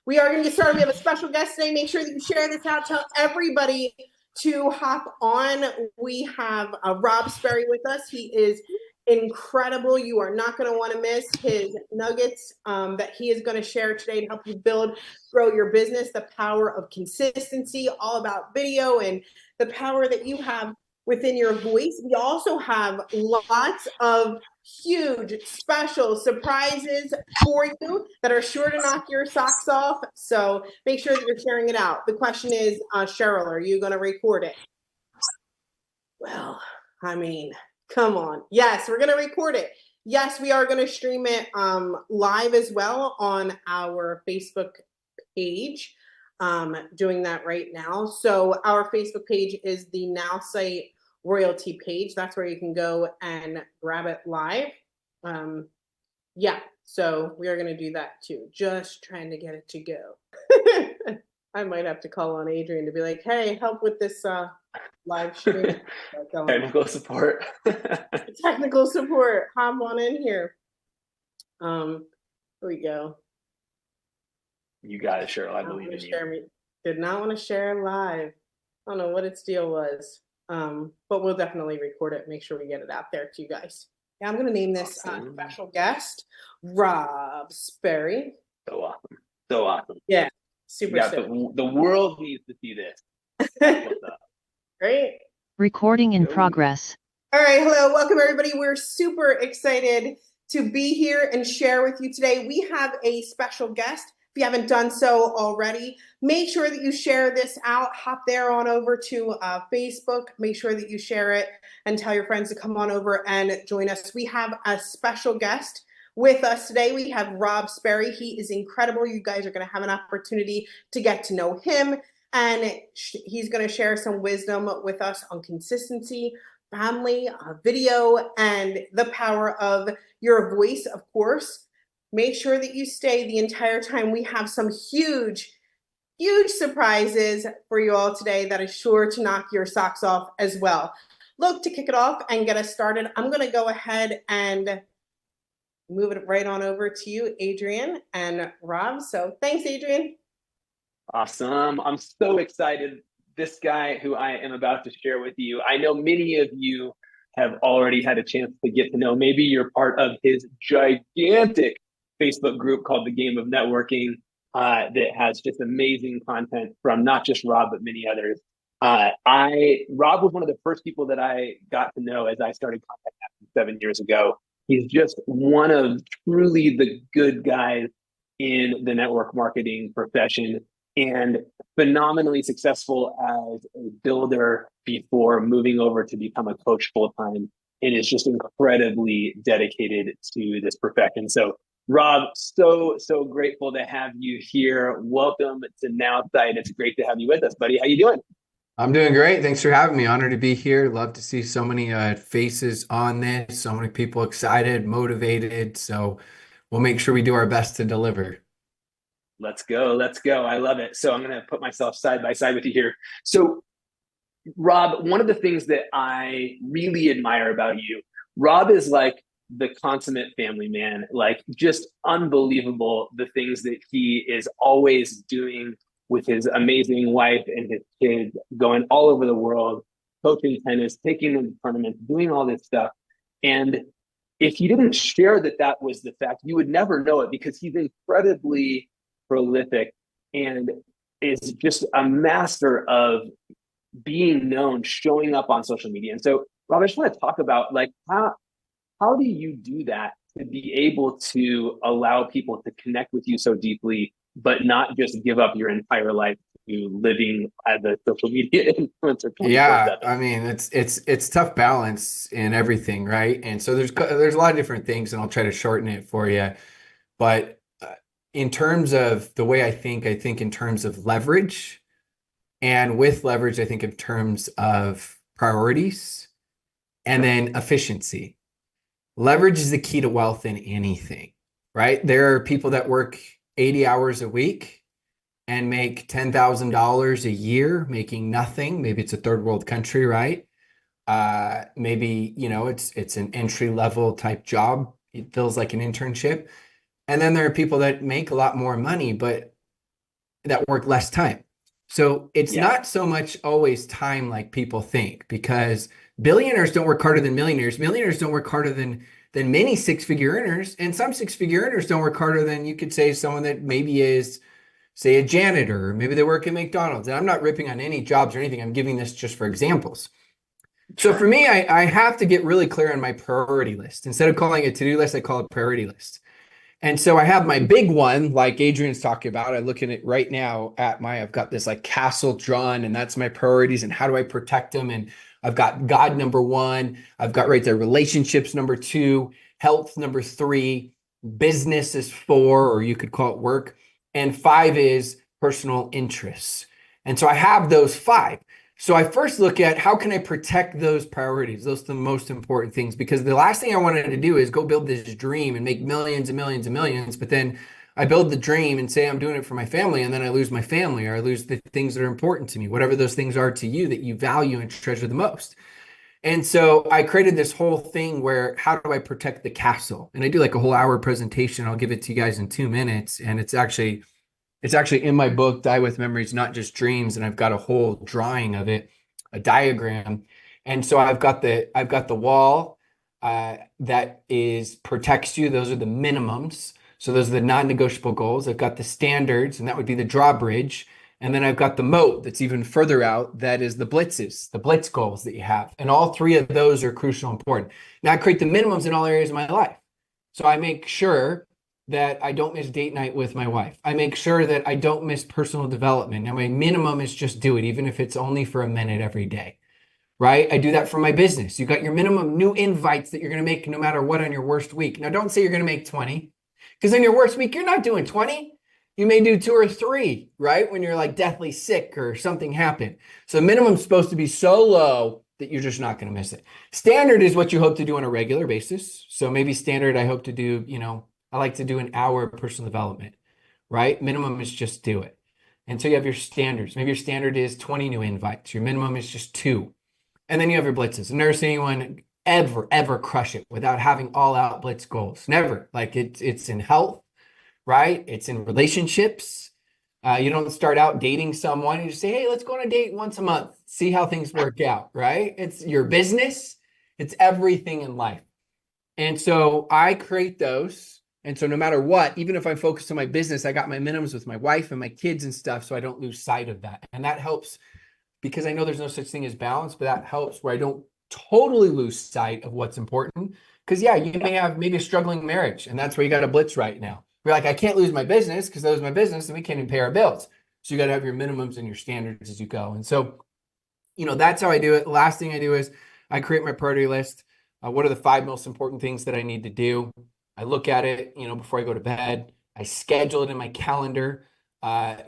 We are going to get started. We have a special guest today. Make sure that you share this out. Tell everybody to hop on. We have Rob Sperry with us. He is incredible. You are not going to want to miss his nuggets that he is going to share today to help you build, grow your business, the power of consistency, all about video and the power that you have within your voice. We also have lots of huge special surprises for you that are sure to knock your socks off. So make sure that you're sharing it out. The question is, Cheryl, are you going to record it? Well, I mean, come on. Yes, we're going to record it. Yes, we are going to stream it live as well on our Facebook page. Doing that right now. So our Facebook page is the Nowsite royalty page. That's where you can go and grab it live. Yeah, so we are going to do that too. Just trying to get it to go. I might have to call on Adrian to be like, hey, help with this live stream. Technical support. Technical support. Hop on in here. Here we go. You got it, Cheryl. I believe in you. Did not want to share live. I don't know what its deal was. But we'll definitely record it, make sure we get it out there to you guys. Yeah, I'm going to name this special guest Rob Sperry. So awesome. So awesome. Yeah, super. The world needs to see this. Great. Recording in progress. All right. Hello. Welcome, everybody. We're super excited to be here and share with you today. We have a special guest. If you haven't done so already, make sure that you share this out. Hop there on over to Facebook. Make sure that you share it and tell your friends to come on over and join us. We have a special guest with us today. We have Rob Sperry. He is incredible. You guys are going to have an opportunity to get to know him, and he's going to share some wisdom with us on consistency, family, video, and the power of your voice, of course. Make sure that you stay the entire time. We have some huge surprises for you all today that is sure to knock your socks off as well. Look, to kick it off and get us started, I'm going to go ahead and move it right on over to you, Adrian and Rob. So thanks, Adrian. Awesome. I'm so excited. This guy who I am about to share with you, I know many of you have already had a chance to get to know. Maybe you're part of his gigantic Facebook group called The Game of Networking that has just amazing content from not just Rob, but many others. Rob was one of the first people that I got to know as I started Contact Action 7 years ago. He's just one of truly the good guys in the network marketing profession and phenomenally successful as a builder before moving over to become a coach full-time, and is just incredibly dedicated to this profession. So Rob, so grateful to have you here. Welcome to Nowsite. It's great to have you with us, buddy. How you doing? I'm doing great. Thanks for having me. Honored to be here. Love to see so many faces on this, so many people excited, motivated. So we'll make sure we do our best to deliver. Let's go. Let's go. I love it. So I'm going to put myself side by side with you here. So Rob, one of the things that I really admire about you, Rob is like the consummate family man, like just unbelievable the things that he is always doing with his amazing wife and his kids, going all over the world, coaching tennis, taking them to tournaments, doing all this stuff. And if you didn't share that was the fact, you would never know it, because he's incredibly prolific and is just a master of being known, showing up on social media. And so, Rob, I just want to talk about like how do you do that to be able to allow people to connect with you so deeply, but not just give up your entire life to living as a social media influencer? Yeah, I mean, it's tough balance in everything, right? And so there's a lot of different things, and I'll try to shorten it for you. But in terms of the way I think in terms of leverage, and with leverage, I think in terms of priorities, and then efficiency. Leverage is the key to wealth in anything, right? There are people that work 80 hours a week and make $10,000 a year, making nothing. Maybe it's a third world country, right? Maybe, it's an entry level type job. It feels like an internship. And then there are people that make a lot more money, but that work less time. So it's Yeah. not so much always time like people think, because billionaires don't work harder than millionaires. Millionaires don't work harder than many six-figure earners, and some six-figure earners don't work harder than, you could say, someone that maybe is, say, a janitor, or maybe they work at McDonald's. And I'm not ripping on any jobs or anything. I'm giving this just for examples. So for Sure. me, I have to get really clear on my priority list. Instead of calling it a to-do list, I call it priority list. And so I have my big one, like Adrian's talking about. I look at it right now I've got this like castle drawn, and that's my priorities and how do I protect them. And I've got God number one. I've got right there relationships number two, health number three, business is four, or you could call it work. And five is personal interests. And so I have those five. So I first look at how can I protect those priorities? Those are the most important things, because the last thing I wanted to do is go build this dream and make millions and millions and millions. But then I build the dream and say I'm doing it for my family, and then I lose my family, or I lose the things that are important to me, whatever those things are to you that you value and treasure the most. And so I created this whole thing where how do I protect the castle? And I do like a whole hour presentation. I'll give it to you guys in 2 minutes. And it's actually in my book, Die with Memories, Not Just Dreams, and I've got a whole drawing of it, a diagram. And so I've got the wall that is protects you. Those are the minimums. So those are the non-negotiable goals. I've got the standards, and that would be the drawbridge. And then I've got the moat that's even further out. That is the blitzes, the blitz goals that you have. And all three of those are crucial and important. Now I create the minimums in all areas of my life. So I make sure that I don't miss date night with my wife. I make sure that I don't miss personal development. Now, my minimum is just do it, even if it's only for a minute every day, right? I do that for my business. You got your minimum new invites that you're going to make no matter what on your worst week. Now, don't say you're going to make 20, because in your worst week, you're not doing 20. You may do two or three, right? When you're like deathly sick or something happened. So the minimum's supposed to be so low that you're just not going to miss it. Standard is what you hope to do on a regular basis. So maybe standard, I hope to do, I like to do an hour of personal development, right? Minimum is just do it. And so you have your standards. Maybe your standard is 20 new invites. Your minimum is just two. And then you have your blitzes. I've never seen anyone ever crush it without having all out blitz goals. Never. Like it's in health, right? It's in relationships. You don't start out dating someone. You just say, hey, let's go on a date once a month, see how things work out, right? It's your business. It's everything in life. And so I create those. And so no matter what, even if I'm focused on my business, I got my minimums with my wife and my kids and stuff, so I don't lose sight of that. And that helps, because I know there's no such thing as balance, but that helps where I don't totally lose sight of what's important. Because yeah, you may have maybe a struggling marriage, and that's where you got a blitz right now. We're like, I can't lose my business, because that was my business and we can't even pay our bills. So you got to have your minimums and your standards as you go. And so, that's how I do it. The last thing I do is I create my priority list. What are the five most important things that I need to do? I look at it, before I go to bed. I schedule it in my calendar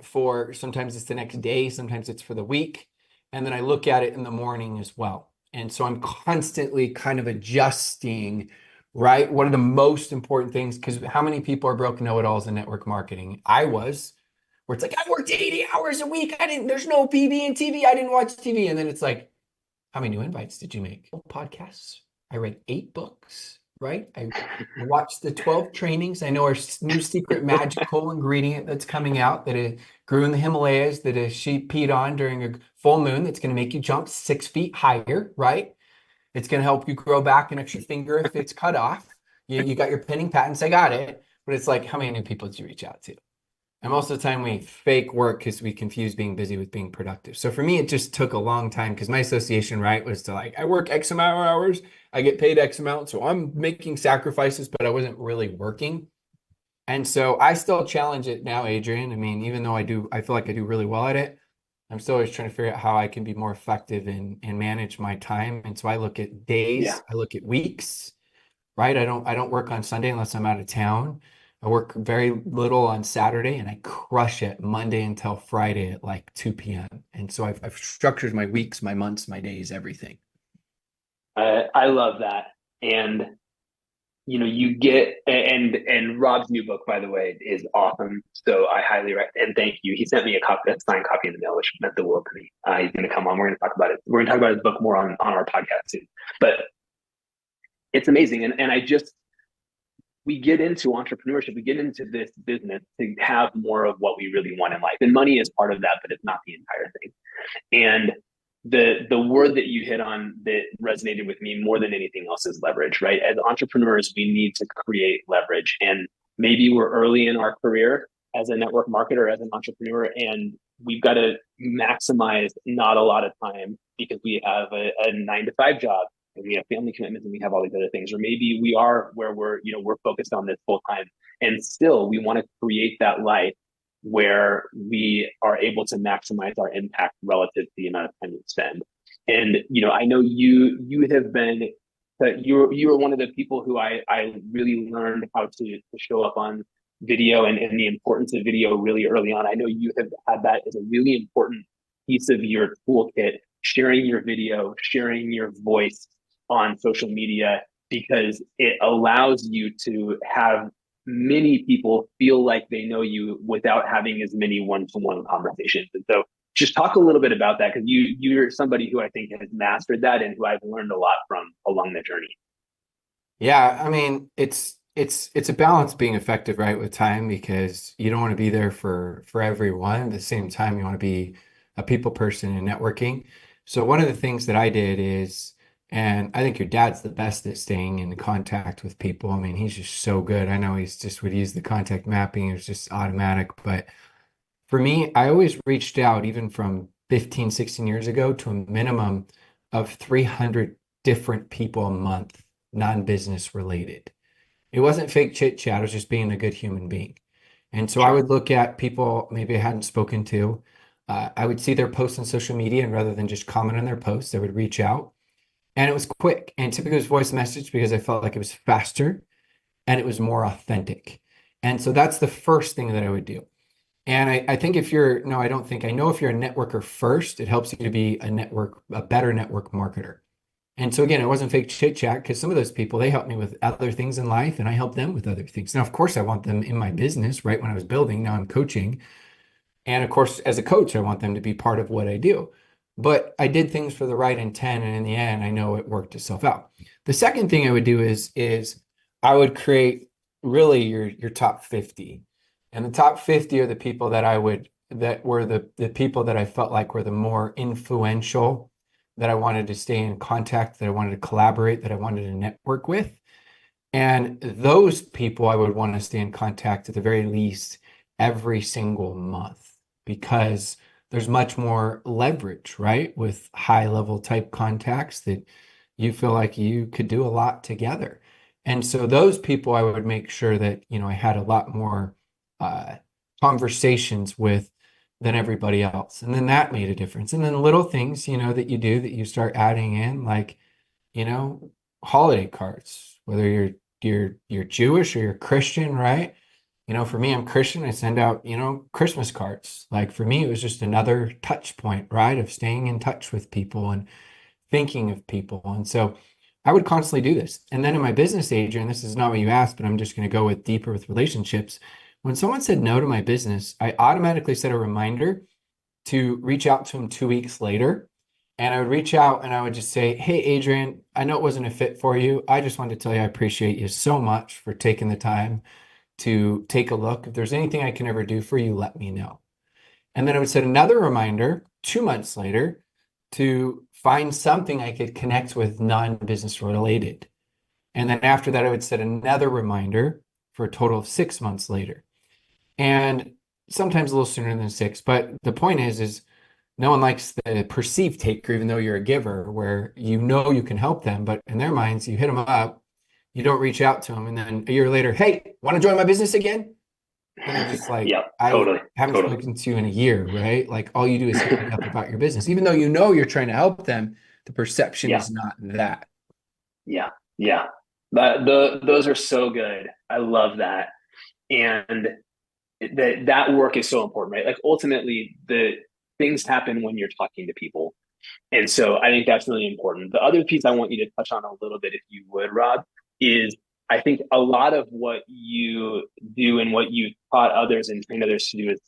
for sometimes it's the next day, sometimes it's for the week. And then I look at it in the morning as well. And so I'm constantly kind of adjusting, right? What are the most important things? Because how many people are broke know-it-alls in network marketing? I was, where it's like, I worked 80 hours a week. There's no PB and TV. I didn't watch TV. And then it's like, how many new invites did you make? Podcasts. I read 8 books, right? I watched the 12 trainings. I know our new secret magical ingredient that's coming out that it grew in the Himalayas, that a sheep peed on during a full moon, that's going to make you jump 6 feet higher, right? It's going to help you grow back an extra finger if it's cut off. You got your pending patents. I got it. But it's like, how many new people did you reach out to? And most of the time we fake work because we confuse being busy with being productive. So for me, it just took a long time, because my association, right, was to like, I work X amount of hours, I get paid X amount. So I'm making sacrifices, but I wasn't really working. And so I still challenge it now, Adrian. I mean, even though I feel like I do really well at it, I'm still always trying to figure out how I can be more effective and manage my time. And so I look at Yeah. days, I look at weeks, right? I don't work on Sunday unless I'm out of town. I work very little on Saturday, and I crush it Monday until Friday at like 2 p.m. And so I've structured my weeks, my months, my days, everything. I love that. And you get, and Rob's new book, by the way, is awesome. So I highly recommend, and thank you. He sent me a signed copy in the mail, which meant the world to me. He's going to come on. We're going to talk about it. We're going to talk about his book more on our podcast soon. But it's amazing. And I just, we get into entrepreneurship, we get into this business to have more of what we really want in life. And money is part of that, but it's not the entire thing. And the word that you hit on that resonated with me more than anything else is leverage, right? As entrepreneurs, we need to create leverage. And maybe we're early in our career as a network marketer, as an entrepreneur, and we've got to maximize not a lot of time because we have a 9 to 5 job and we have family commitments and we have all these other things. Or maybe we are where we're focused on this full time, and still we want to create that life where we are able to maximize our impact relative to the amount of time we spend. And I know you have been you were one of the people who I really learned how to show up on video and the importance of video really early on. I know you have had that as a really important piece of your toolkit, sharing your video, sharing your voice on social media, because it allows you to have many people feel like they know you without having as many one-to-one conversations. And so just talk a little bit about that, because you're somebody who I think has mastered that and who I've learned a lot from along the journey. Yeah, I mean, it's a balance being effective, right, with time, because you don't want to be there for everyone. At the same time, you want to be a people person in networking. So one of the things that I did is, and I think your dad's the best at staying in contact with people. I mean, he's just so good. I know he's just would use the contact mapping, it was just automatic. But for me, I always reached out, even from 15, 16 years ago, to a minimum of 300 different people a month, non-business related. It wasn't fake chit chat, it was just being a good human being. And so I Sure. would look at people maybe I hadn't spoken to. I would see their posts on social media, and rather than just comment on their posts, I would reach out. And it was quick. And typically it was voice message because I felt like it was faster and it was more authentic. And so that's the first thing that I would do. And I think if you're, no, I don't think, I know if you're a networker first, it helps you to be a better network marketer. And so again, it wasn't fake chit chat, because some of those people, they helped me with other things in life and I helped them with other things. Now, of course, I want them in my business, right? When I was building, now I'm coaching. And of course, as a coach, I want them to be part of what I do. But I did things for the right intent, and in the end, I know it worked itself out. The second thing I would do is I would create really your top 50. And the top 50 are the people that were the people that I felt like were the more influential, that I wanted to stay in contact, that I wanted to collaborate, that I wanted to network with. And those people I would want to stay in contact at the very least every single month, because there's much more leverage, right? With high level type contacts that you feel like you could do a lot together. And so those people I would make sure that, I had a lot more uh, conversations with than everybody else. And then that made a difference. And then little things, that you do that you start adding in, like, you know, holiday cards, whether you're Jewish or you're Christian, right? For me, I'm Christian. I send out, Christmas cards. Like for me, it was just another touch point, right? Of staying in touch with people and thinking of people. And so I would constantly do this. And then in my business age, and this is not what you asked, but I'm just going to go with deeper with relationships. When someone said no to my business, I automatically set a reminder to reach out to them 2 weeks later. And I would reach out and I would just say, "Hey, Adrian, I know it wasn't a fit for you. I just wanted to tell you I appreciate you so much for taking the time to take a look. If there's anything I can ever do for you, let me know." And then I would set another reminder 2 months later to find something I could connect with non-business related. And then after that, I would set another reminder for a total of 6 months later. And sometimes a little sooner than six. But the point is no one likes the perceived taker, even though you're a giver, where you can help them, but in their minds, you hit them up, you don't reach out to them, and then a year later, "Hey, want to join my business again?" And they're just like, Yeah, "I totally, haven't totally. spoken to you in a year," right? Like all you do is hit me up about your business, even though you're trying to help them. The perception Yeah, is not that. yeah, yeah. Those are so good. I love that. And that work is so important, right? Like ultimately, the things happen when you're talking to people. And so I think that's really important. The other piece I want you to touch on a little bit, if you would, Rob, is I think a lot of what you do and what you taught others and trained others to do is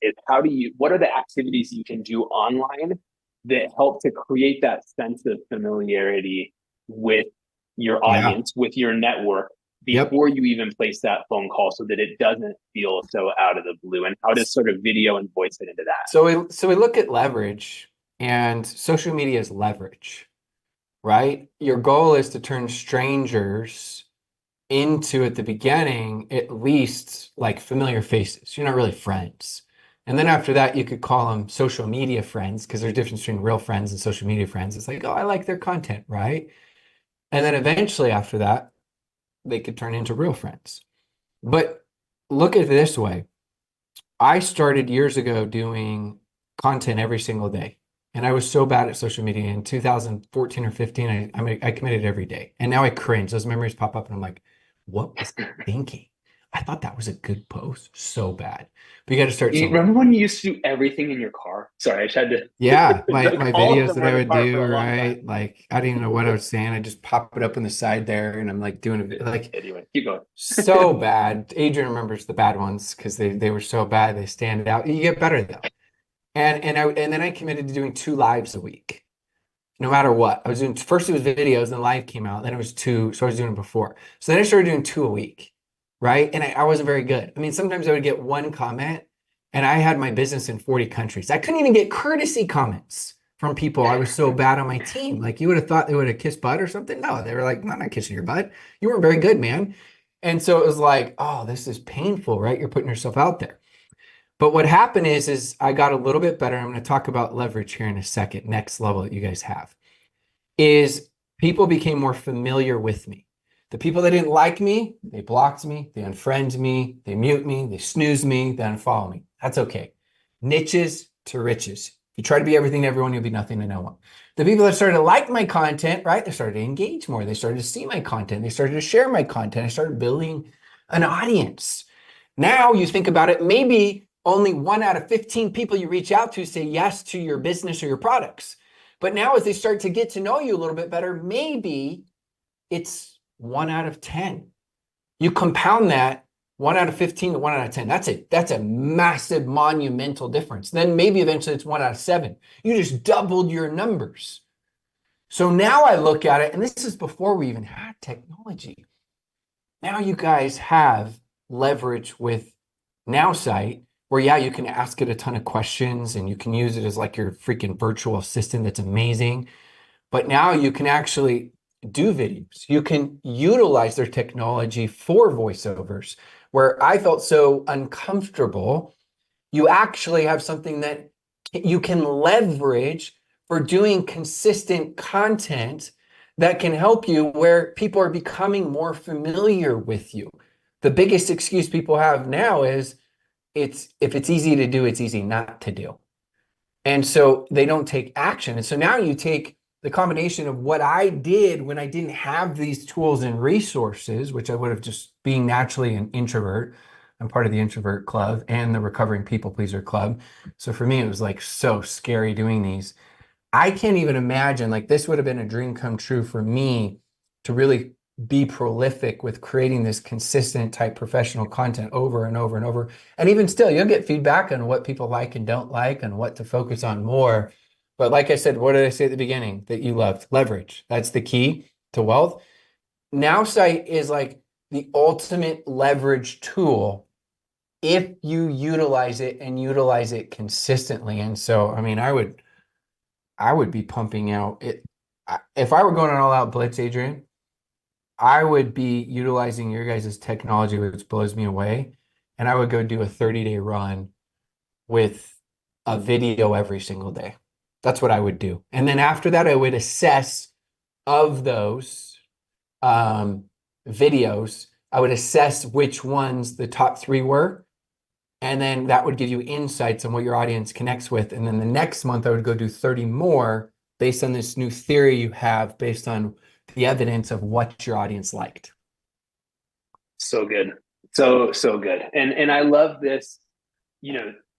what are the activities you can do online that help to create that sense of familiarity with your Yeah. audience, with your network, Yep. before you even place that phone call so that it doesn't feel so out of the blue? And how does sort of video and voice fit into that? So we look at leverage, and social media is leverage, right? Your goal is to turn strangers into, at the beginning, at least like familiar faces. You're not really friends. And then after that, you could call them social media friends, because there's a difference between real friends and social media friends. It's like, oh, I like their content, right? And then eventually after that, they could turn into real friends. But look at it this way. I started years ago doing content every single day. And I was so bad at social media in 2014 or 15. I committed every day. And now I cringe. Those memories pop up and I'm like, what was I thinking? I thought that was a good post. So bad. But you got to start You somewhere. remember when you used to do everything in your car? Sorry, I just had to. Yeah, my Like my all of videos them that were I in the would car for do, a long time. right? Like I didn't even know what I was saying. I just pop it up on the side there and I'm like doing it like Anyway, keep going. so bad. Adrian remembers the bad ones because they were so bad. They stand out. You get better though. And then I committed to doing 2 lives a week, no matter what. I was doing first it was videos, then live came out, then it was two. So I was doing it before. So then I started doing 2 a week, right? And I wasn't very good. I mean, sometimes I would get one comment, and I had my business in 40 countries. I couldn't even get courtesy comments from people. I was so bad on my team. Like you would have thought they would have kissed butt or something. No, they were like, I'm not kissing your butt. You weren't very good, man. And so it was like, oh, this is painful, right? You're putting yourself out there. But what happened is I got a little bit better. I'm going to talk about leverage here in a second, next level that you guys have, is people became more familiar with me. The people that didn't like me, they blocked me, they unfriend me, they mute me, they snooze me, they unfollow me. That's okay. Niches to riches. If you try to be everything to everyone, you'll be nothing to no one. The people that started to like my content, right? They started to engage more. They started to see my content. They started to share my content. I started building an audience. Now you think about it, maybe only 1 out of 15 people you reach out to say yes to your business or your products. But now as they start to get to know you a little bit better, maybe it's 1 out of 10. You compound that 1 out of 15 to 1 out of 10. That's a massive monumental difference. Then maybe eventually it's 1 out of 7. You just doubled your numbers. So now I look at it, and this is before we even had technology. Now you guys have leverage with Nowsite, where yeah, you can ask it a ton of questions and you can use it as like your freaking virtual assistant that's amazing. But now you can actually do videos. You can utilize their technology for voiceovers. Where I felt so uncomfortable, you actually have something that you can leverage for doing consistent content that can help you where people are becoming more familiar with you. The biggest excuse people have now is it's if it's easy to do, it's easy not to do. And so they don't take action. And so now you take the combination of what I did when I didn't have these tools and resources, which I would have just being naturally an introvert. I'm part of the introvert club and the recovering people pleaser club. So for me, it was like so scary doing these. I can't even imagine, like this would have been a dream come true for me to really be prolific with creating this consistent type professional content over and over and over. And even still, you'll get feedback on what people like and don't like and what to focus on more. But like I said, what did I say at the beginning that you loved? Leverage. That's the key to wealth. Nowsite is like the ultimate leverage tool if you utilize it and utilize it consistently. And so, I mean, I would be pumping out it. If I were going an all-out blitz, Adrian, I would be utilizing your guys' technology, which blows me away, and I would go do a 30-day run with a video every single day. That's what I would do. And then after that, I would assess of those videos, I would assess which ones the top 3 were, and then that would give you insights on what your audience connects with. And then the next month, I would go do 30 more based on this new theory you have based on the evidence of what your audience liked. So good. So good. And I love this,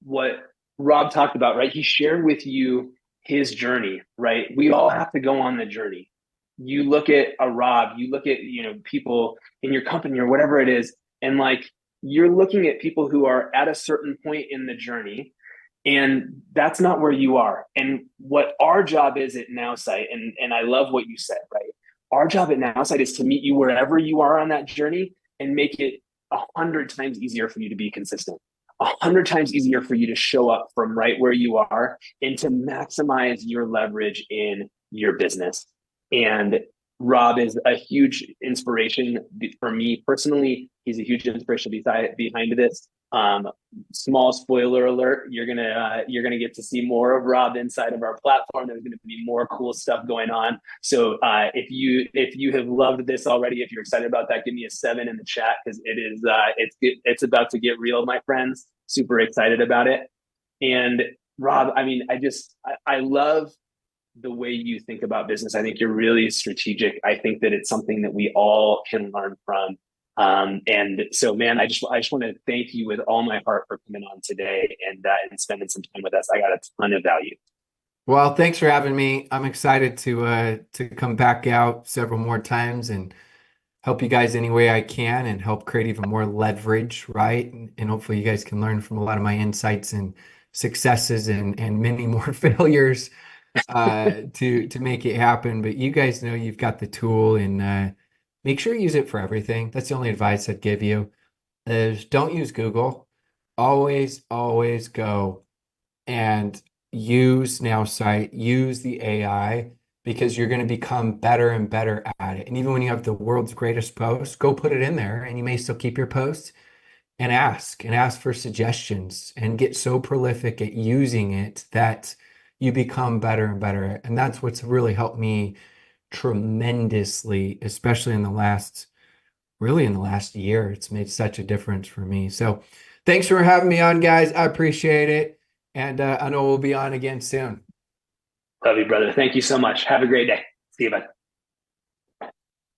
what Rob talked about, right? He shared with you his journey, right? We all have to go on the journey. You look at a Rob, you look at, people in your company or whatever it is, and like you're looking at people who are at a certain point in the journey, and that's not where you are. And what our job is at Nowsite, and I love what you said, right? Our job at Nowsite is to meet you wherever you are on that journey and make it 100 times easier for you to be consistent, 100 times easier for you to show up from right where you are and to maximize your leverage in your business. And Rob is a huge inspiration for me personally. He's a huge inspiration behind this. Small spoiler alert: you're gonna get to see more of Rob inside of our platform. There's gonna be more cool stuff going on. So if you have loved this already, if you're excited about that, give me a 7 in the chat, because it's about to get real, my friends. Super excited about it. And Rob, I mean, I love the way you think about business. I think you're really strategic. I think that it's something that we all can learn from. And so, man, I just want to thank you with all my heart for coming on today and spending some time with us. I got a ton of value. Well, thanks for having me. I'm excited to come back out several more times and help you guys any way I can and help create even more leverage, right? And hopefully you guys can learn from a lot of my insights and successes and many more failures to make it happen. But you guys know you've got the tool, and make sure you use it for everything. That's the only advice I'd give you is don't use Google. Always go and use Nowsite, use the AI, because you're going to become better and better at it. And even when you have the world's greatest post, go put it in there, and you may still keep your post and ask for suggestions and get so prolific at using it that you become better and better. And that's what's really helped me tremendously, especially in the last year. It's made such a difference for me. So thanks for having me on, guys. I appreciate it. And I know we'll be on again soon. Love you, brother. Thank you so much. Have a great day. See you, bud.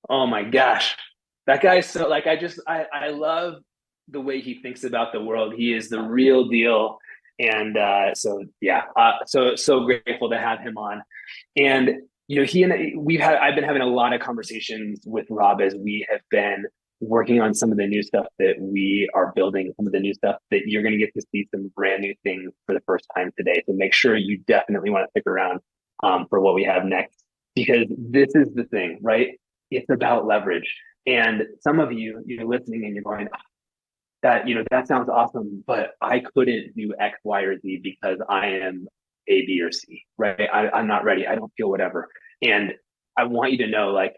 Oh my gosh. That guy's so like, I love the way he thinks about the world. He is the real deal. And so grateful to have him on. And you know, I've been having a lot of conversations with Rob as we have been working on some of the new stuff that we are building, some of the new stuff that you're going to get to see some brand new things for the first time today. So make sure you definitely want to stick around for what we have next, because this is the thing, right? It's about leverage. And some of you're listening and you're going, that sounds awesome, but I couldn't do X, Y, or Z because I am A, B, or C, right? I'm not ready. I don't feel whatever. And I want you to know, like,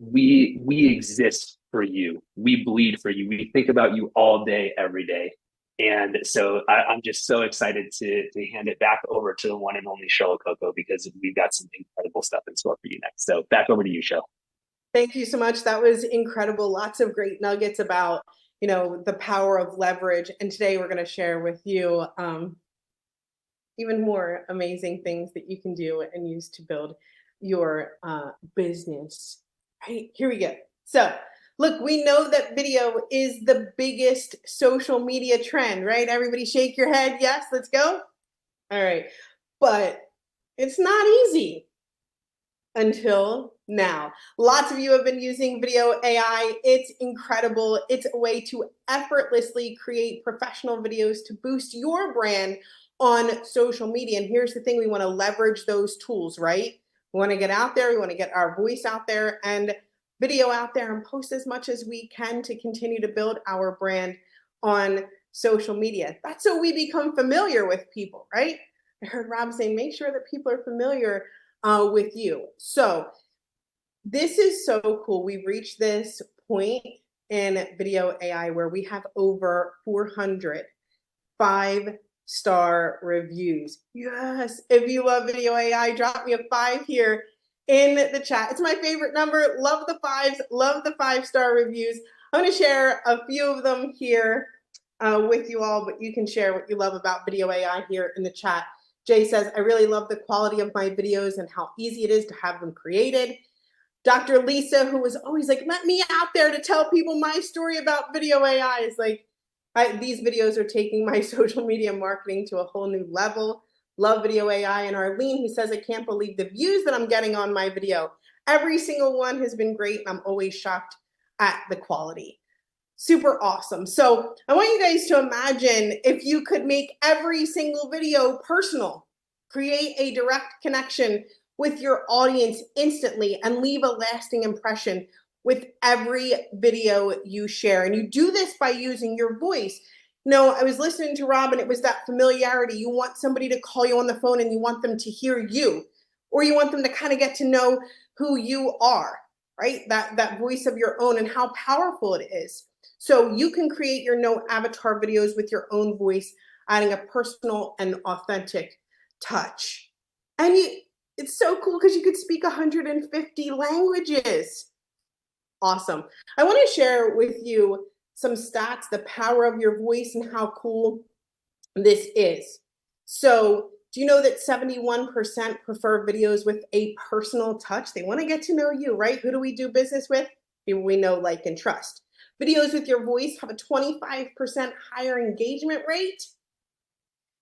we exist for you. We bleed for you. We think about you all day, every day. And so I'm just so excited to hand it back over to the one and only Cheryl Coco, because we've got some incredible stuff in store for you next. So back over to you, Cheryl. Thank you so much. That was incredible. Lots of great nuggets about, the power of leverage. And today we're going to share with you even more amazing things that you can do and use to build your business. Right, here we go. So look, we know that video is the biggest social media trend, right? Everybody shake your head. Yes, let's go. All right. But it's not easy until now. Lots of you have been using video AI. It's incredible. It's a way to effortlessly create professional videos to boost your brand on social media. And here's the thing, we want to leverage those tools, right? We want to get out there, we want to get our voice out there and video out there and post as much as we can to continue to build our brand on social media. That's so we become familiar with people, right? I heard Rob saying, make sure that people are familiar with you. So this is so cool. We've reached this point in video AI where we have over 400 5-star reviews. Yes, if you love video AI, drop me a 5 here in the chat. It's my favorite number. Love the 5s, love the 5-star reviews. I'm going to share a few of them here with you all, but you can share what you love about video AI here in the chat. Jay says, I really love the quality of my videos and how easy it is to have them created. Dr. Lisa, who was always like, let me out there to tell people my story about video AI, is like, these videos are taking my social media marketing to a whole new level. Love video AI. And Arlene, who says, I can't believe the views that I'm getting on my video. Every single one has been great, and I'm always shocked at the quality. Super awesome. So I want you guys to imagine if you could make every single video personal, create a direct connection with your audience instantly and leave a lasting impression with every video you share. And you do this by using your voice. No, I was listening to Rob and it was that familiarity. You want somebody to call you on the phone and you want them to hear you, or you want them to kind of get to know who you are, right? That voice of your own and how powerful it is. So you can create your no avatar videos with your own voice, adding a personal and authentic touch. And it's so cool because you could speak 150 languages. Awesome. I want to share with you some stats, the power of your voice and how cool this is. So do you know that 71% prefer videos with a personal touch? They want to get to know you, right? Who do we do business with? People we know, like, and trust. Videos with your voice have a 25% higher engagement rate.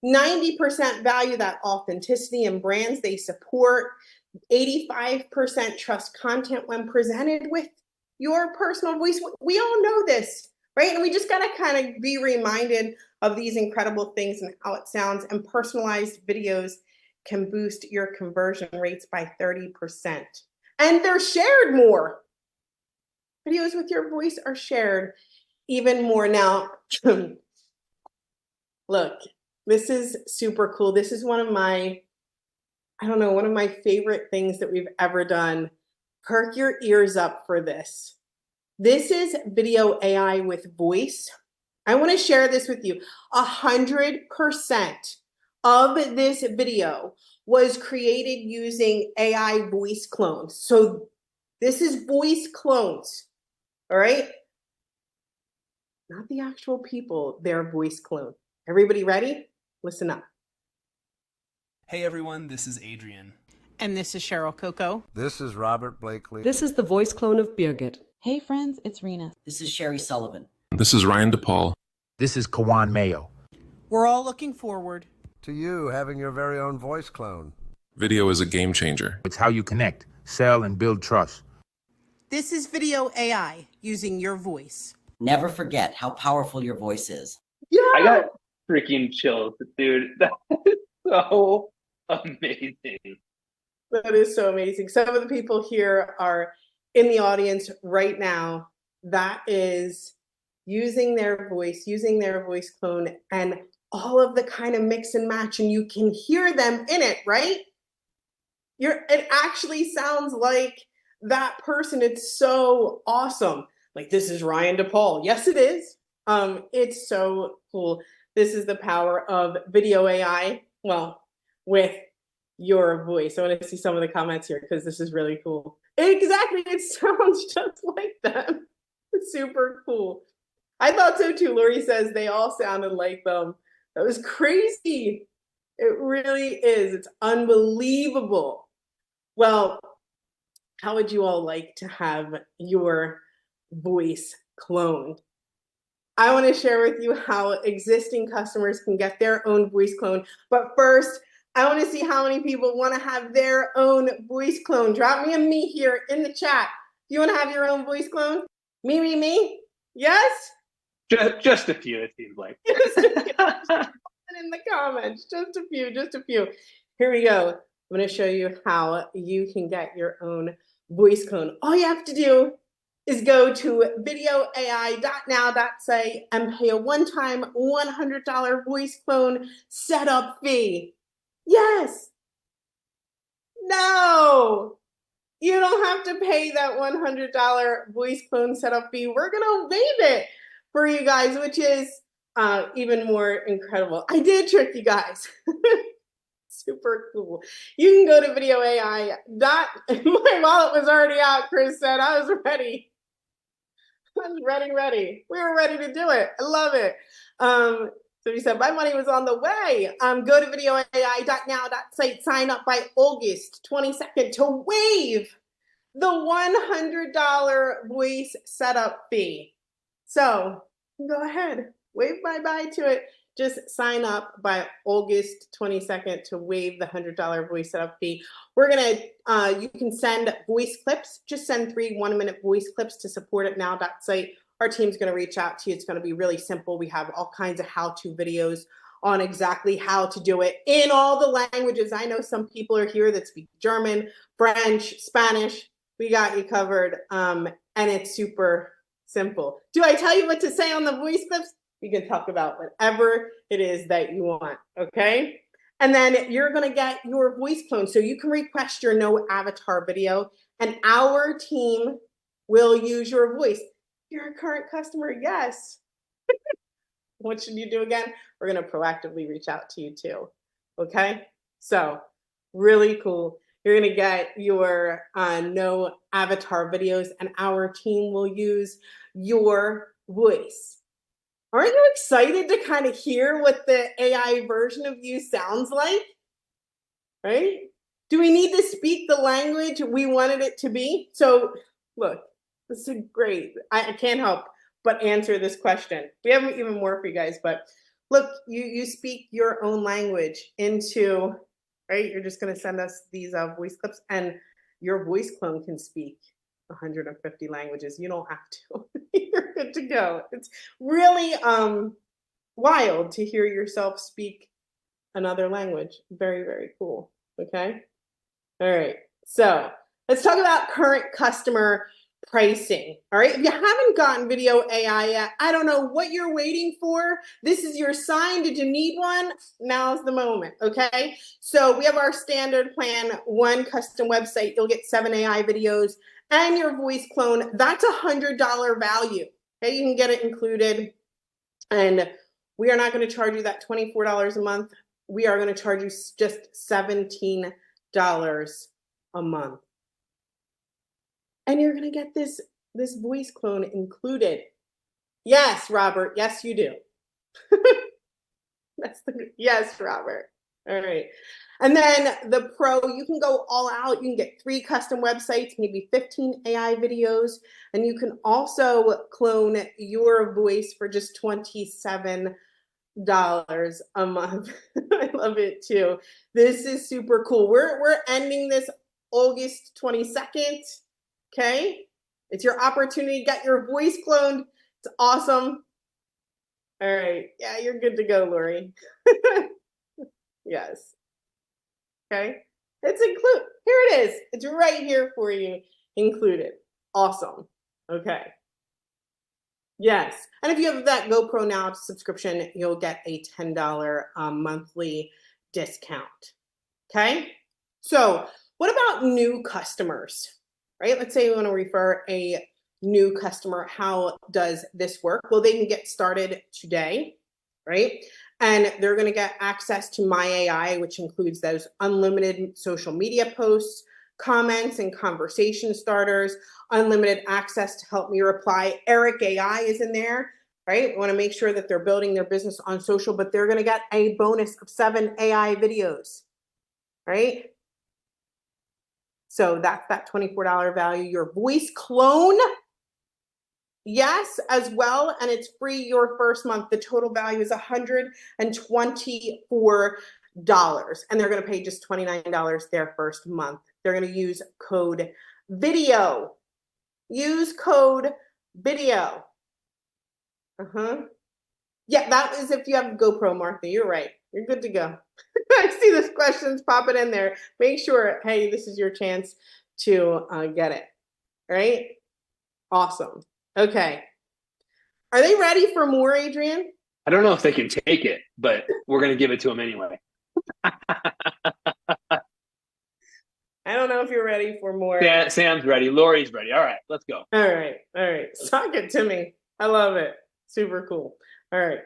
90% value that authenticity and brands they support. 85% trust content when presented with your personal voice. We all know this, right? And we just got to kind of be reminded of these incredible things and how it sounds. And personalized videos can boost your conversion rates by 30%. And they're shared more. Videos with your voice are shared even more. Now, look, this is super cool. This is one of my, one of my favorite things that we've ever done. Perk your ears up for this. This is video AI with voice. I want to share this with you. 100% of this video was created using AI voice clones. So this is voice clones, all right? Not the actual people, their voice clone. Everybody ready? Listen up. Hey everyone, this is Adrian. And this is Cheryl Coco. This is Robert Blakely. This is the voice clone of Birgit. Hey friends, it's Rena. This is Sherry Sullivan. This is Ryan DePaul. This is Kawan Mayo. We're all looking forward to you having your very own voice clone. Video is a game changer. It's how you connect, sell, and build trust. This is video AI using your voice. Never forget how powerful your voice is. Yeah. I got freaking chills, dude. That is so amazing. That is so amazing. Some of the people here are in the audience right now. That is using their voice clone, and all of the kind of mix and match, and you can hear them in it, right? It actually sounds like that person. It's so awesome. Like, this is Ryan DePaul. Yes, it is. It's so cool. This is the power of video AI, well, with your voice. I want to see some of the comments here because this is really cool. Exactly, it sounds just like them. It's super cool. I thought so too. Lori says they all sounded like them. That was crazy. It really is. It's unbelievable. Well, how would you all like to have your voice cloned? I want to share with you how existing customers can get their own voice clone. But first, I want to see how many people want to have their own voice clone. Drop me a me here in the chat. Do you want to have your own voice clone? Me? Yes? Just a few, it seems like. In the comments, just a few. Here we go. I'm going to show you how you can get your own voice clone. All you have to do is go to videoai.now.site and pay a one-time $100 voice clone setup fee. Yes. No. You don't have to pay that $100 voice clone setup fee. We're going to waive it for you guys, which is even more incredible. I did trick you guys. Super cool. You can go to videoai. My wallet was already out, Chris said. I was ready. Ready. We were ready to do it. I love it. So he said, my money was on the way. Go to videoai.now.site, sign up by August 22nd to waive the $100 voice setup fee. So go ahead, wave bye-bye to it. Just sign up by August 22nd to waive the $100 voice setup fee. We're gonna, you can send voice clips. Just send 3 one-minute voice clips to support@now.site. Our team's gonna reach out to you. It's gonna be really simple. We have all kinds of how-to videos on exactly how to do it in all the languages. I know some people are here that speak German, French, Spanish. We got you covered. And it's super simple. Do I tell you what to say on the voice clips? You can talk about whatever it is that you want, okay? And then you're gonna get your voice clone. So you can request your no avatar video and our team will use your voice. You're a current customer, yes. What should you do again? We're gonna proactively reach out to you too, okay? So really cool. You're gonna get your no avatar videos and our team will use your voice. Aren't you excited to kind of hear what the AI version of you sounds like? Right? Do we need to speak the language we wanted it to be? So look, this is great. I can't help but answer this question. We have even more for you guys, but look, you speak your own language into, right? You're just gonna send us these voice clips and your voice clone can speak 150 languages. You don't have to. You're good to go. It's really wild to hear yourself speak another language. Very, very cool. Okay. All right. So let's talk about current customer pricing. All right. If you haven't gotten video AI yet, I don't know what you're waiting for. This is your sign. Did you need one? Now's the moment. Okay. So we have our standard plan, one custom website. You'll get 7 AI videos and your voice clone. That's $100 value. Okay. You can get it included. And we are not going to charge you that $24 a month. We are going to charge you just $17 a month. And you're going to get this voice clone included. Yes, Robert. Yes, you do. Yes, Robert. All right. And then the pro, you can go all out. You can get 3 custom websites, maybe 15 AI videos, and you can also clone your voice for just $27 a month. I love it too. This is super cool. We're ending this August 22nd. Okay. It's your opportunity to get your voice cloned. It's awesome. All right. Yeah, you're good to go, Lori. Yes. Okay. It's included. Here it is. It's right here for you, included. Awesome. Okay. Yes. And if you have that GoPro Now subscription, you'll get a $10 monthly discount. Okay. So what about new customers, right? Let's say you want to refer a new customer. How does this work? Well, they can get started today, right? And they're going to get access to My AI, which includes those unlimited social media posts, comments, and conversation starters, unlimited access to help me reply. Eric AI is in there, right? We want to make sure that they're building their business on social, but they're going to get a bonus of 7 AI videos, right? So that's that $24 value. Your voice clone, yes, as well, and it's free your first month. The total value is $124, and they're going to pay just $29 their first month. They're going to use code video. Use code video. Yeah, that is if you have GoPro, Martha. You're right. You're good to go. I see those questions popping in there. Make sure, hey, this is your chance to get it. All right? Awesome. Okay. Are they ready for more, Adrian? I don't know if they can take it, but we're going to give it to them anyway. I don't know if you're ready for more. Sam's ready. Lori's ready. All right, let's go. All right. All right. Talk it to me. I love it. Super cool. All right.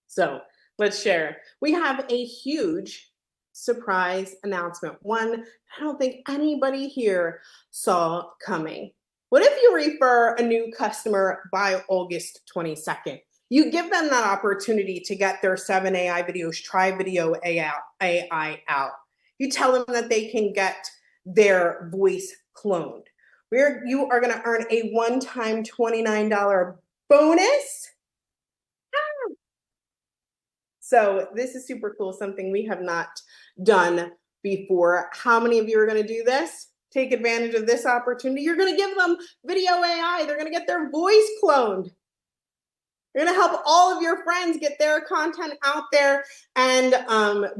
So let's share. We have a huge surprise announcement. One I don't think anybody here saw coming. What if you refer a new customer by August 22nd? You give them that opportunity to get their 7 AI videos, try video AI out. You tell them that they can get their voice cloned. You are going to earn a one-time $29 bonus. So this is super cool, something we have not done before. How many of you are going to do this? Take advantage of this opportunity. You're going to give them video AI. They're going to get their voice cloned. You're going to help all of your friends get their content out there and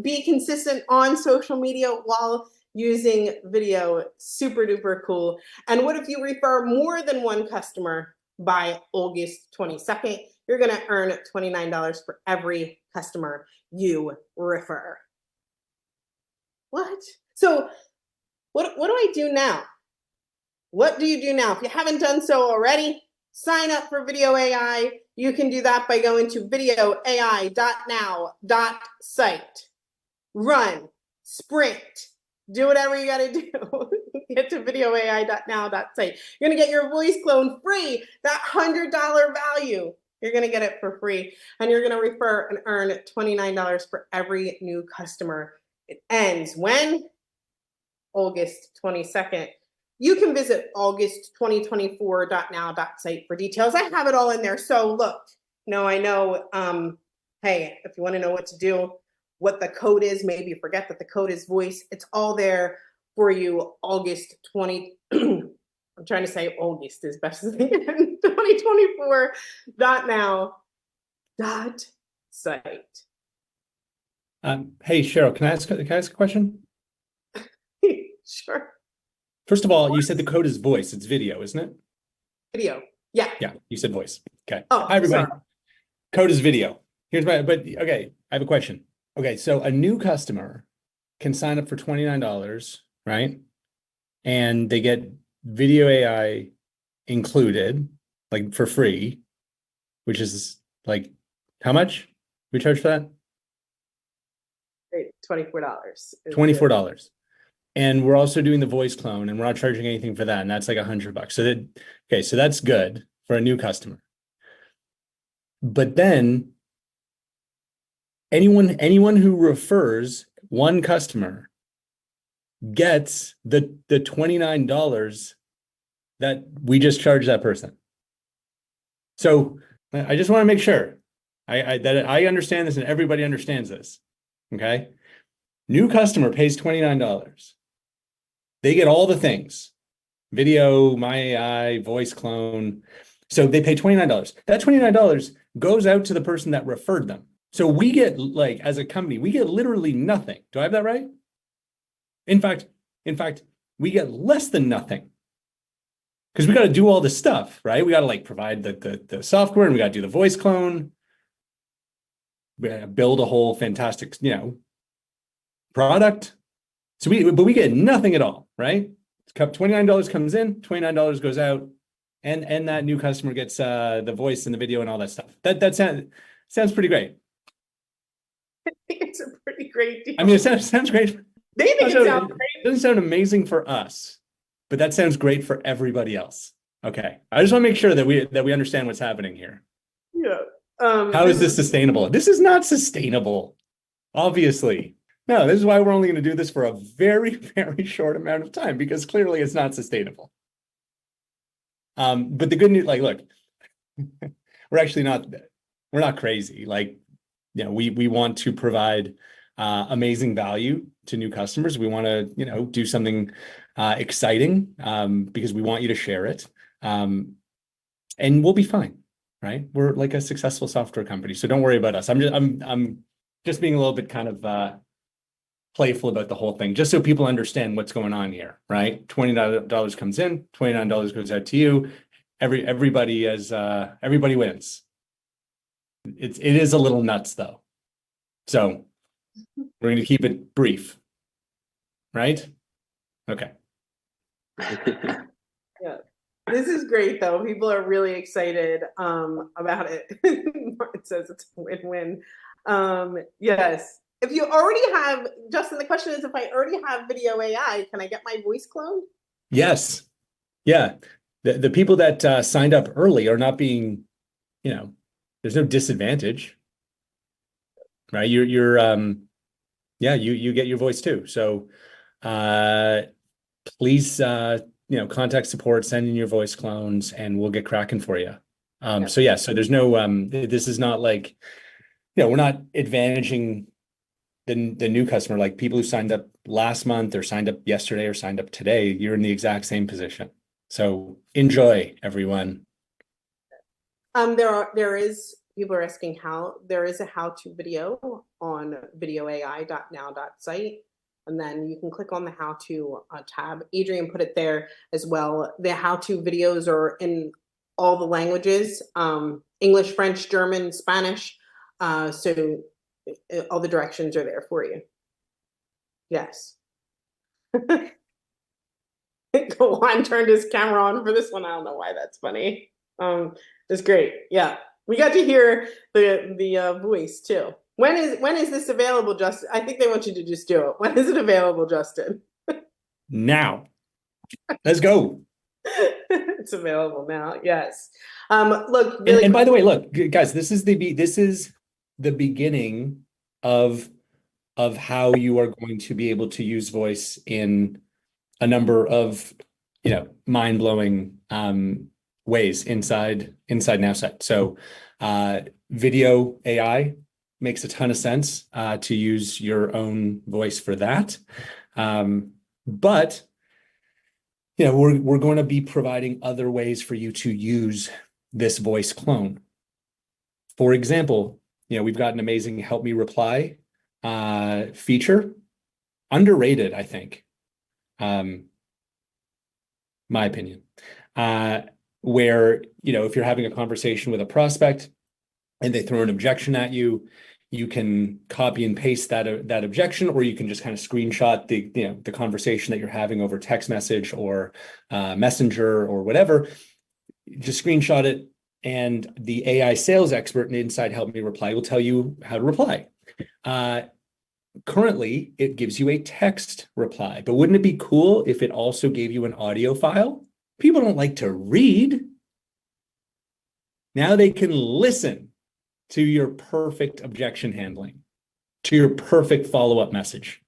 be consistent on social media while using video. Super duper cool. And what if you refer more than one customer by August 22nd? You're going to earn $29 for every customer you refer. What? So what do I do now? What do you do now? If you haven't done so already, sign up for Video AI. You can do that by going to videoai.now.site. Run, sprint, do whatever you got to do. Get to videoai.now.site. You're going to get your voice clone free, that $100 value. You're going to get it for free, and you're going to refer and earn $29 for every new customer. It ends when? August 22nd. You can visit august2024.now.site for details. I have it all in there. So look, I know, hey, if you want to know what to do, what the code is, maybe you forget that the code is voice. It's all there for you. August 20, I'm trying to say August as best as I can, 2024.now.site. Hey, Cheryl, can I ask a question? Sure. First of all, you said the code is voice. It's video, isn't it? Video. Yeah. Yeah, you said voice. Okay. Oh, hi, everybody. sorry. Code is video. Okay, I have a question. Okay, so a new customer can sign up for $29, right? And they get Video AI included, like for free, which is like, how much we charge for that? $24. $24. And we're also doing the voice clone, and we're not charging anything for that, and that's like $100. So that's good for a new customer. But then anyone who refers one customer gets the $29 that we just charged that person. So I just want to make sure that I understand this and everybody understands this. Okay. New customer pays $29. They get all the things: video, my AI, voice clone. So they pay $29. That $29 goes out to the person that referred them. So we get, like, as a company, we get literally nothing. Do I have that right? In fact, we get less than nothing, because we got to do all this stuff, right? We got to like provide the software, and we got to do the voice clone. We got to build a whole fantastic, product. So we get nothing at all, right? $29 comes in, $29 goes out, and that new customer gets the voice and the video and all that stuff. That sounds pretty great. I think it's a pretty great deal. I mean, it sounds great. They think it sounds great. It doesn't sound amazing for us, but that sounds great for everybody else. Okay, I just want to make sure that we understand what's happening here. Yeah. How is this sustainable? This is not sustainable, obviously. No, this is why we're only going to do this for a very, very short amount of time, because clearly it's not sustainable. But the good news, like, look, we're not crazy. Like, we want to provide amazing value to new customers. We want to, do something exciting because we want you to share it. And we'll be fine, right? We're like a successful software company, so don't worry about us. I'm just being a little bit kind of playful about the whole thing, just so people understand what's going on here, right? $29 comes in, $29 goes out to you. Everybody wins. It is a little nuts though. So we're going to keep it brief, right? Okay. Yeah. This is great though. People are really excited about it. It says it's a win-win. Yes. If you already have, Justin, the question is, if I already have Video AI, can I get my voice cloned? Yes. Yeah. The people that signed up early are not being, there's no disadvantage, right? You get your voice too. So please, contact support, send in your voice clones, and we'll get cracking for you. So there's no, this is not like, we're not advantaging the new customer, like people who signed up last month or signed up yesterday or signed up today. You're in the exact same position. So enjoy, everyone. There is people are asking how. There is a how-to video on videoai.now.site. And then you can click on the how-to tab. Adrian put it there as well. The how-to videos are in all the languages, English, French, German, Spanish. So all the directions are there for you. Yes. Juan turned his camera on for this one. I don't know why that's funny. It's great. Yeah. We got to hear the voice too. When is this available, Justin? I think they want you to just do it. When is it available, Justin? Now. Let's go. It's available now. Yes. Look, really and by the way, look, guys, this is the beginning of how you are going to be able to use voice in a number of, mind-blowing ways inside Nowsite. So video AI makes a ton of sense to use your own voice for that. But we're going to be providing other ways for you to use this voice clone. For example, we've got an amazing help me reply feature. Underrated, I think. My opinion. Where, if you're having a conversation with a prospect and they throw an objection at you, you can copy and paste that objection, or you can just kind of screenshot the conversation that you're having over text message or Messenger or whatever. Just screenshot it, and the AI sales expert inside Help Me Reply will tell you how to reply. Currently, it gives you a text reply, but wouldn't it be cool if it also gave you an audio file? People don't like to read. Now they can listen to your perfect objection handling, to your perfect follow-up message.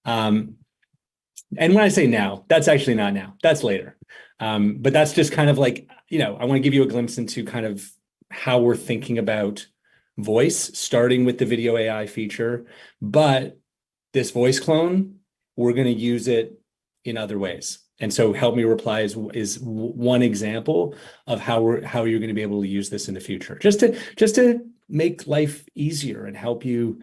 And when I say now, that's actually not now, that's later. But that's just kind of like, I want to give you a glimpse into kind of how we're thinking about voice, starting with the video AI feature. But this voice clone, we're going to use it in other ways. And so Help Me Reply is one example of how you're going to be able to use this in the future, just to make life easier and help you,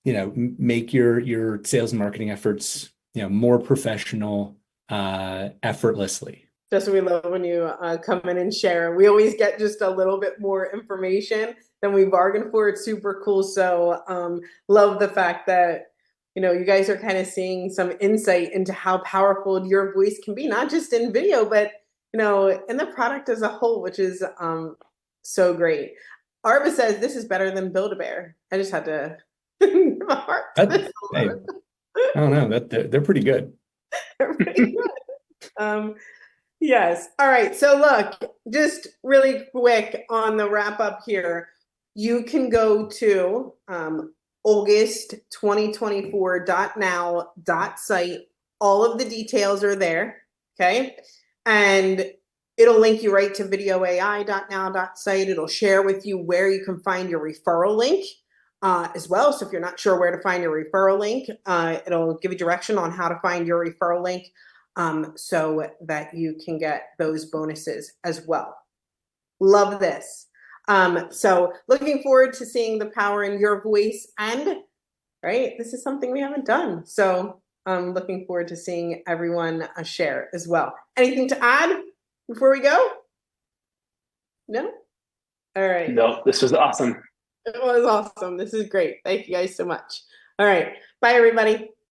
make your sales and marketing efforts, more professional, effortlessly. Just we love when you come in and share. We always get just a little bit more information than we bargained for. It's super cool. So love the fact that you guys are kind of seeing some insight into how powerful your voice can be, not just in video, but in the product as a whole, which is so great. Arva says this is better than Build-A-Bear. I just had to give a heart. Hey, I don't know, they're pretty good. They're pretty good. Yes. All right. So look, just really quick on the wrap up here. You can go to August2024.now.site. All of the details are there. Okay. And it'll link you right to videoai.now.site. It'll share with you where you can find your referral link as well. So if you're not sure where to find your referral link, it'll give you direction on how to find your referral link so that you can get those bonuses as well. Love this. So looking forward to seeing the power in your voice, and this is something we haven't done. So I'm looking forward to seeing everyone share as well. Anything to add before we go? No? All right. No, this was awesome. It was awesome. This is great. Thank you guys so much. All right. Bye, everybody.